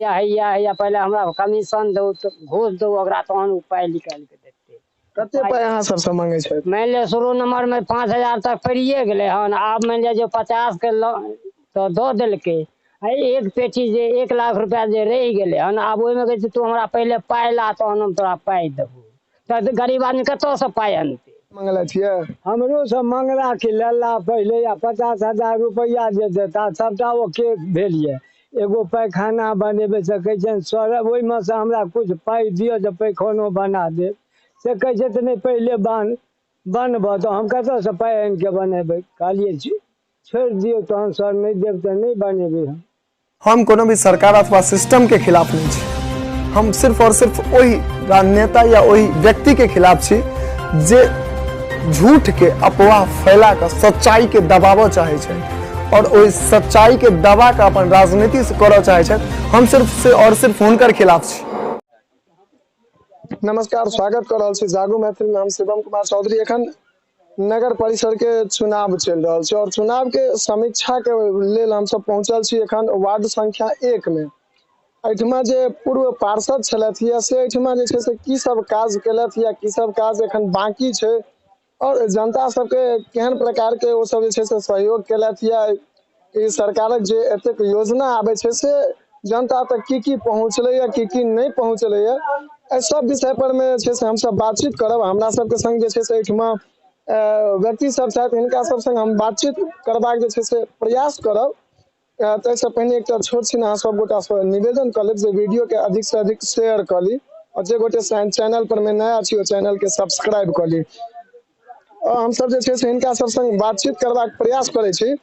या पहले हमरा कमीशन दो तो घूस दो ओकरा तहन उपाय निकाल के देते। कते पाई अहाँ सब से मांगे छै? मान ले शुरू नंबर में 5000 तक पड़िए गेले हन। आब मान ले जो 50 के तो दो दिलके। एक पेटी जे 1 लाख रुपया जे रह गेले हन, आब ओइमे कहै छै तू हमरा पहले पाय ला तहन हम तोरा पाय देबो। त गरीब आदमी कतौ से पाय आनते? मंगला छियै हमरो से मंगला के लल्ला पहले या 50,000 रुपया जे देता सबटा ओ के भेलिए। एगो पैखाना बनेबे से कहै छै सर ओइमे से हमरा कुछ पाय दियो जे पैखानो बना दे। से कहै छै त नहीं पहले बनबो तो हम कतौ से पाय आन के बनेबे। कहलिए छोड़ दियो तहन सर नहीं देब त नहीं बनेबे। हम कोनो भी सरकार अथवा सिस्टम के खिलाफ नहीं छी। हम सिर्फ और सिर्फ वही राजनेता या वही व्यक्ति के खिलाफ छी जे झूठ के अफवाह फैला कर सच्चाई के दबाव चाहे छै और ओहि सच्चाई के दबा के अपन राजनीति से करऽ चाहे छै। हम सिर्फ से और सिर्फ हुनकर खिलाफ छी। नमस्कार, स्वागत कर रहल छी जागो मैथिल में। हम शिवम कुमार चौधरी। एखन नगर परिषद के चुनाव चल रहा है और चुनाव के समीक्षा के लेल हम सब पहुंचल छी एखन वार्ड संख्या 1 में। एठमा जे पूर्व पार्षद छलथि से एठमा जे छै से की सब काज केलथि या की सब काज एखन बाकी छै और जनता सबके केहन प्रकार के वो सब जे छै से सहयोग केलथि या ई सरकारक जे एतेक योजना आबे छै से जनता तक की पहुंचले या की नहीं पहुंचले या एहि सब विषय पर में छै से हम सब बातचीत करब। हमरा सबके संग जे छै से एठमा व्यक्ति सब छथि, हिनका सब संग हम बातचीत करबाक जे छै से प्रयास करब। ताहिसँ पहिने एकटा छोट छिन अहाँ सब गोटा से निवेदन कर लेब जे वीडियो के अधिक से अधिक शेयर कर ली और जे गोटे चैनल पर में नया छी ओ चैनल के सब्सक्राइब कर ली। हम सब जे छै से हिनका सब संग बातचीत करबाक प्रयास करै छी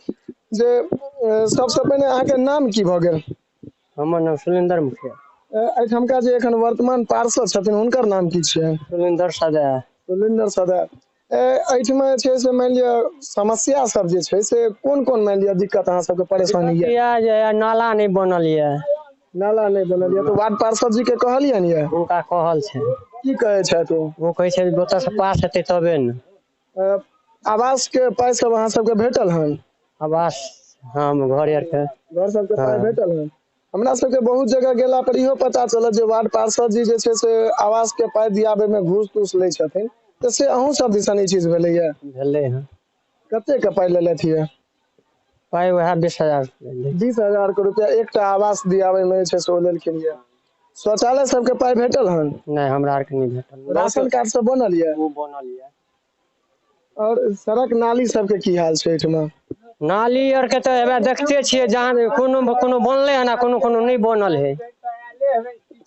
जे सबसे पहिने अहाँ के नाम की भ गेल? हमर नाम सुरेंद्र मुखिया। एठमका जे एखन वर्तमान पार्षद छथिन हुनकर नाम की छियै? सुरेंद्र सदा। सुरेंद्र सदा। एठमा छै से मान लिया समस्या सब जे छै से कोन मान लिया दिक्कत अहाँ सबके परेशानी है? नाला नहीं बनल है। नाला नहीं बनल है तो वार्ड पार्षद जी के कहलियन ये? उनका कहल छै। की कहे छथि वो कहे छै ओतऽ से पास हेतै तबे न। आवास के पाई सब अहाँ सबके भेटल हन? आवास हम घर सबके पाई भेटल हन? हमरा सबके बहुत जगह गेला पर इहो पता चलल जे वार्ड पार्षद जी जे छै से आवास के पाई दियाबे में घूस तूस लै छथिन। तो से अहूँ सब दिसन ई चीज भेलै है? भेलै हन। कते के पाई लेलथि है? पाई वह 20,000। 20,000 के रुपया एकटा आवास दियाबे में छै से लेलखिन ये। शौचालय सबके पाई भेटल हन? नहीं हमरा आर के नहीं भेटल। राशन कार्ड सब बनल ये? वो बनल ये। और सड़क नाली सबके की हाल छै एठमा? नाली और के तो एबे देखते छियै जहां कोनो बनले है ना कोनो नहीं बनल है।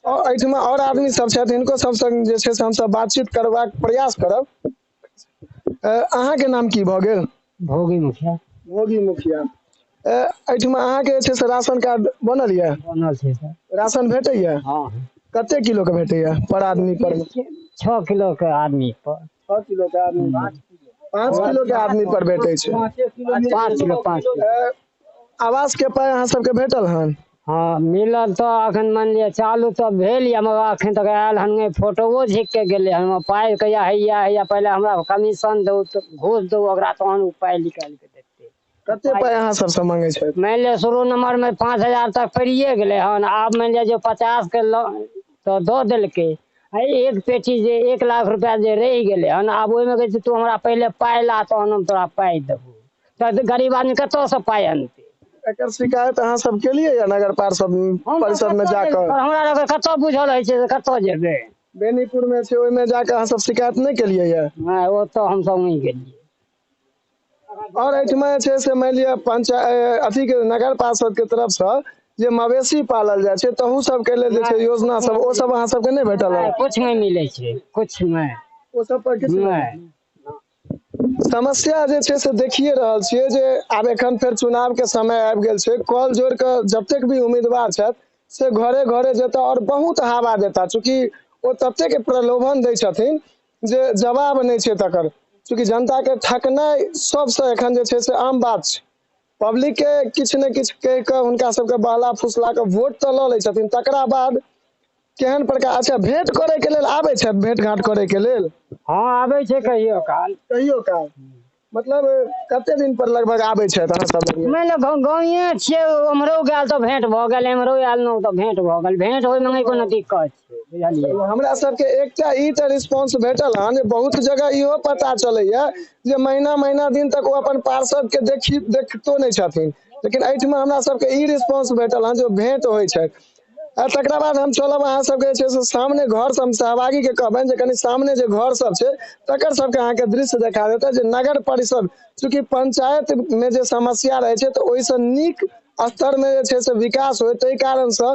और एठमा और आदमी सब छथि हिनको सब संग जे छै से हम सब बातचीत करबाक प्रयास करब। अहाँ के नाम की भ गेल? भोगी मुखिया। भोगी मुखिया। एठमा अहाँ के छै से राशन कार्ड बनल ये? बनल छै सर। राशन भेटैया? हां। कते किलो के भेटैया पर आदमी पर? 6 किलो के आदमी पर। 6 किलो के आदमी 5 किलो के आदमी पर भेटै छै। 5 किलो। आवास के पाई अहाँ सबके भेटल हन? हाँ मिलल तो अखन मान लिया चालू तो भेल या मगर अखन तक आयल हन। फोटोओ झिक के गेले हन। पाई कहिया हैया पहले हमरा कमीशन दो तो घूस दो ओकरा तहन उपाय निकाल के देते। कते पाई अहाँ सब से मांगे छै? मान ले शुरू नंबर में 5000 तक पड़िए गेले हन। आब मान ले जो 50 के तो दो दिलके। एक पेटी जे 1 लाख रुपया जे रह गेले हन, आब ओइमे कहै छै तू हमरा पहले पाय ला तहन हम तोरा पाय देबो। त गरीब आदमी कतौ से पाय आनते? एकर शिकायत अहाँ सब केलिए या नगर परिषद में जाकर? हमरा लगे कतौ बुझल है छै कतौ जेबे? बेनीपुर में छै ओइ में जाकर अहाँ सब शिकायत नहीं केलिए या? हां वो तो हम सब नहीं गेलिए। और एठमा छै से मान लिया पंचायत अथी के नगर पार्षद के तरफ से जे मवेशी पालल जाय छै तहू सब के लेल जे छै योजना सब ओ सब अहाँ सब के नहीं भेटल है? कुछ नहीं मिले छै, कुछ नहीं। ओ सब पर किछ नहीं। समस्या जे छै से देखिए रहल छियै जे आब एखन फेर चुनाव के समय आबि गेल छै। कॉल जोड़ के जतेक भी उम्मीदवार छथि से घरे घरे जेता और बहुत हवा देता चूंकि ओ तते के प्रलोभन दै छथिन जे जवाब नहीं छै तकर। चूंकि जनता के ठकनाइ सबसे एखन जे छै से आम बात छै। पब्लिक के किछ ने किछ कह के हुनका सबके बहला फुसला के वोट तो ल लै छथिन तकरा बाद केहन प्रकार अच्छा भेंट करे के लेल आबै छै? भेंट घाट करे के लेल? हां आबै छै कहियो काल। कहियो काल मतलब कते दिन पर लगभग आबै छथि अहाँ सब लग? मानि लिअ गाँवे छियै, उम्हरो गेल तऽ भेंट भऽ गेल, एम्हरो आयल नहि तऽ भेंट भऽ गेल। भेंट होइमे कोनो दिक्कत छै, बुझलियै। हमरा सबके एकटा ई तऽ रिस्पांस भेटल हन जे बहुत जगह इहो पता चलैया जे महीना महीना दिन तक वो अपन पार्षद के देखतो नहीं छथिन, लेकिन एहिठाम हमरा सबके ई रिस्पांस भेटल हन जो भेंट होइ छै। तकरा बाद हम चलब अहाँ सबके जे छै से सामने घर सब सहभागी के कहबनि जे कनि सामने जे घर सब छै तकर सबके अहाँके दृश्य देखा देता जे नगर परिषद चूंकि पंचायत में जे समस्या रहे छै तो ओहिसँ नीक स्तर में जे छै से विकास होय, ताहि कारण से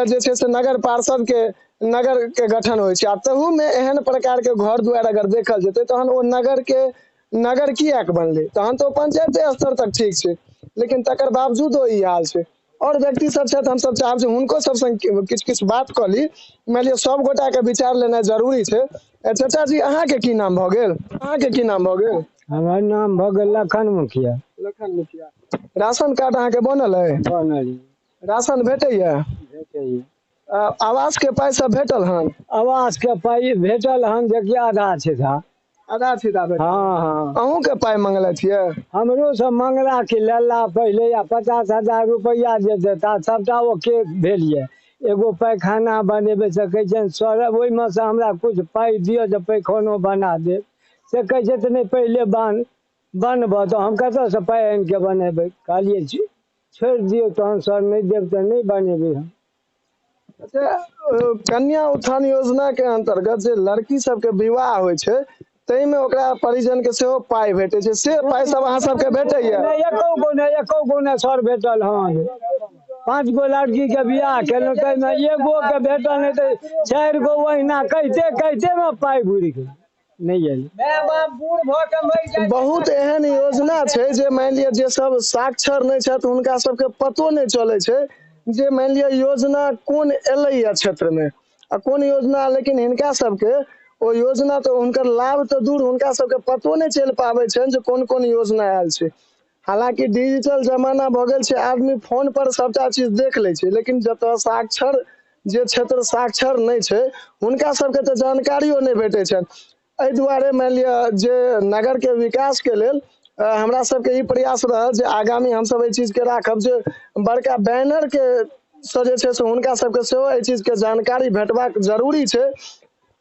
जे छै से नगर पार्षद के नगर के गठन होइ छै। आ तहू में एहन प्रकार के घर दुआर अगर देखल जेतै तहन ओ नगर किया के बनलै, तहन तो पंचायते स्तर तक ठीक छै, लेकिन तकर बावजूद ई हाल छै। और व्यक्ति सब छथि, हम सब चाहब जे हुनको सब संग किछु किछु बात कऽ ली। मान लिअ सब गोटा के विचार लेनाइ जरूरी छै। चाचा जी अहाँ के की नाम भऽ गेल? अहाँ के की नाम भऽ गेल? हमर नाम भऽ गेल लखन मुखिया। लखन मुखिया। राशन कार्ड अहाँ के बनल है? बनल राशन भेटैया? भेटैया। आवास के पाइ सब भेटल हन? आवास के पाइ भेटल हन, जेकि आधा छै था। आधा सीधा भेटल? हाँ हाँ। अहूँ के पाइ मंगलथि ये? हमरो सब मंगला के लेला पहले 50,000 रुपया जे देता सबटा ओके भेल ये। एगो पैखाना बनेबे से कहै छै सर ओहिमे से हमरा कुछ पाइ दिअ जे पैखानो बना देब, से कहै छै तऽ नहीं पहले बनबऽ तो हम कतऽ से पाइ आनि के बनेबै। कहलिए छोड़ दियौ तहन सर, नहीं देब तऽ नहीं बनेबै हम। कन्या उत्थान योजना के अंतर्गत जे लड़की सबके विवाह होइ छै तई में ओकरा परिजन के सेहो पाइ भेटै छै, से पाइ सब अहाँ सबके भेटैया? एको गो ने सर भेटल हन। 5 गो लड़की के बियाह केलहुं ताहिमे एगो के भेटल नहीं तो 4 गो ओहिना कहते में पाइ बुड़ि गेल, नहीं आयल। बहुत एहन योजना छै जे मान लिअ जे सब साक्षर नहीं छथि हुनका सबके पतो नहीं चले छै जे मान लिअ योजना कोन एलैया क्षेत्र में आ कोन योजना, लेकिन हिनका सबके ओ योजना तो हुनकर लाभ तो दूर हुनका सबके पतो नहीं चल पाबै छनि जे कोन कोन योजना आयल छै। हालांकि डिजिटल जमाना भऽ गेल छै, आदमी फोन पर सबटा चीज देख लै छै, लेकिन जतऽ साक्षर जे क्षेत्र साक्षर नहीं छै हुनका सबके तो जानकारियो नहीं भेटै छनि। एहि दुआरे मान लिअ जे नगर के विकास के लेल हमरा सबके ई प्रयास रहत जे आगामी हम सब एहि चीज के राखब जे बड़का बैनर के से जे छै से हुनका सबके सेहो एहि चीज के जानकारी भेटबाक जरूरी छै।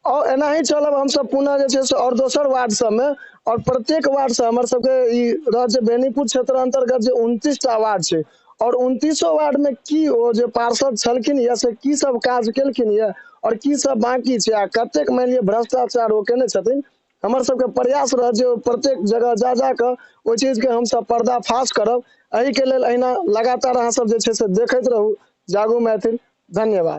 और एनाही चलब हम सब पुनः जे छै से और दोसर वार्ड सब में, और प्रत्येक वार्ड से हमर सबके ई रहत जे बेनीपुर क्षेत्र अंतर्गत जे 29टा वार्ड छै और 29 वार्ड में की ओ जे पार्षद छलखिन या से की सब काज केलखिन या और की सब बाकी छै आ कतेक मान लिअ भ्रष्टाचार ओ केने छथिन। हमर सबके प्रयास रहत जे प्रत्येक जगह जा कऽ ओहि चीज के हम सब पर्दाफाश करब। एहि के लेल अहिना लगातार अहाँ सब जे छै से देखैत रहू जागो मैथिल। धन्यवाद।